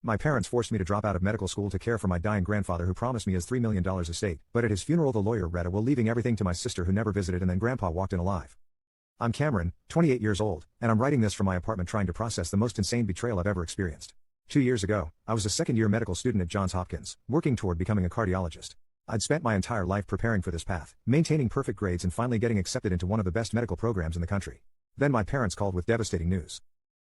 My parents forced me to drop out of medical school to care for my dying grandfather who promised me his $3 million estate, but at his funeral the lawyer read a will leaving everything to my sister who never visited, and then Grandpa walked in alive. I'm Cameron, 28 years old, and I'm writing this from my apartment trying to process the most insane betrayal I've ever experienced. 2 years ago, I was a second-year medical student at Johns Hopkins, working toward becoming a cardiologist. I'd spent my entire life preparing for this path, maintaining perfect grades and finally getting accepted into one of the best medical programs in the country. Then my parents called with devastating news.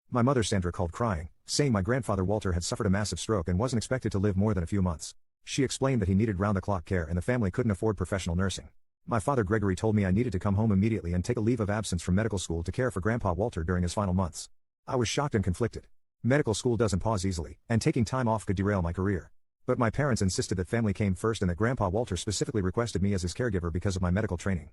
My mother Sandra called crying, saying my grandfather Walter had suffered a massive stroke and wasn't expected to live more than a few months. She explained that he needed round-the-clock care and the family couldn't afford professional nursing. My father Gregory told me I needed to come home immediately and take a leave of absence from medical school to care for Grandpa Walter during his final months. I was shocked and conflicted. Medical school doesn't pause easily, and taking time off could derail my career. But my parents insisted that family came first and that Grandpa Walter specifically requested me as his caregiver because of my medical training.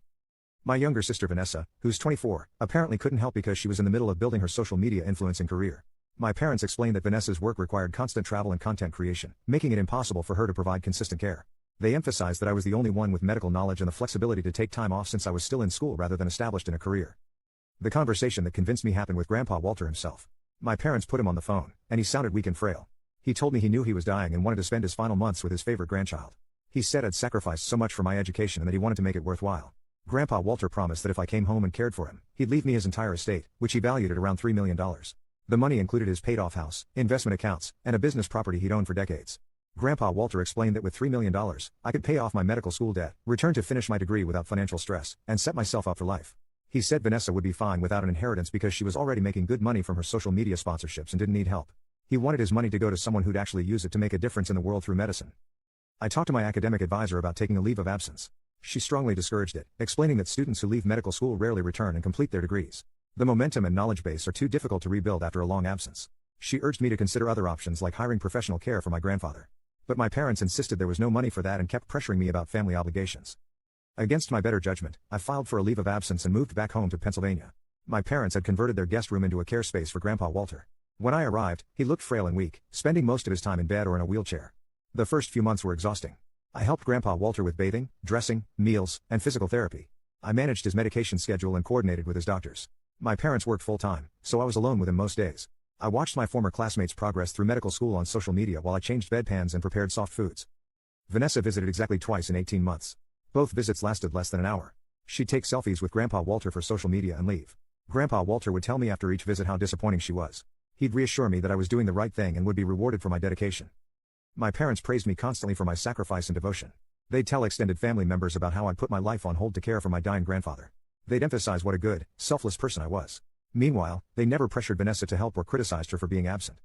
My younger sister Vanessa, who's 24, apparently couldn't help because she was in the middle of building her social media influencing career. My parents explained that Vanessa's work required constant travel and content creation, making it impossible for her to provide consistent care. They emphasized that I was the only one with medical knowledge and the flexibility to take time off since I was still in school rather than established in a career. The conversation that convinced me happened with Grandpa Walter himself. My parents put him on the phone, and he sounded weak and frail. He told me he knew he was dying and wanted to spend his final months with his favorite grandchild. He said I'd sacrificed so much for my education and that he wanted to make it worthwhile. Grandpa Walter promised that if I came home and cared for him, he'd leave me his entire estate, which he valued at around $3 million. The money included his paid-off house, investment accounts, and a business property he'd owned for decades. Grandpa Walter explained that with $3 million, I could pay off my medical school debt, return to finish my degree without financial stress, and set myself up for life. He said Vanessa would be fine without an inheritance because she was already making good money from her social media sponsorships and didn't need help. He wanted his money to go to someone who'd actually use it to make a difference in the world through medicine. I talked to my academic advisor about taking a leave of absence. She strongly discouraged it, explaining that students who leave medical school rarely return and complete their degrees. The momentum and knowledge base are too difficult to rebuild after a long absence. She urged me to consider other options like hiring professional care for my grandfather. But my parents insisted there was no money for that and kept pressuring me about family obligations. Against my better judgment, I filed for a leave of absence and moved back home to Pennsylvania. My parents had converted their guest room into a care space for Grandpa Walter. When I arrived, he looked frail and weak, spending most of his time in bed or in a wheelchair. The first few months were exhausting. I helped Grandpa Walter with bathing, dressing, meals, and physical therapy. I managed his medication schedule and coordinated with his doctors. My parents worked full-time, so I was alone with him most days. I watched my former classmates progress through medical school on social media while I changed bedpans and prepared soft foods. Vanessa visited exactly twice in 18 months. Both visits lasted less than an hour. She'd take selfies with Grandpa Walter for social media and leave. Grandpa Walter would tell me after each visit how disappointing she was. He'd reassure me that I was doing the right thing and would be rewarded for my dedication. My parents praised me constantly for my sacrifice and devotion. They'd tell extended family members about how I'd put my life on hold to care for my dying grandfather. They'd emphasize what a good, selfless person I was. Meanwhile, they never pressured Vanessa to help or criticized her for being absent.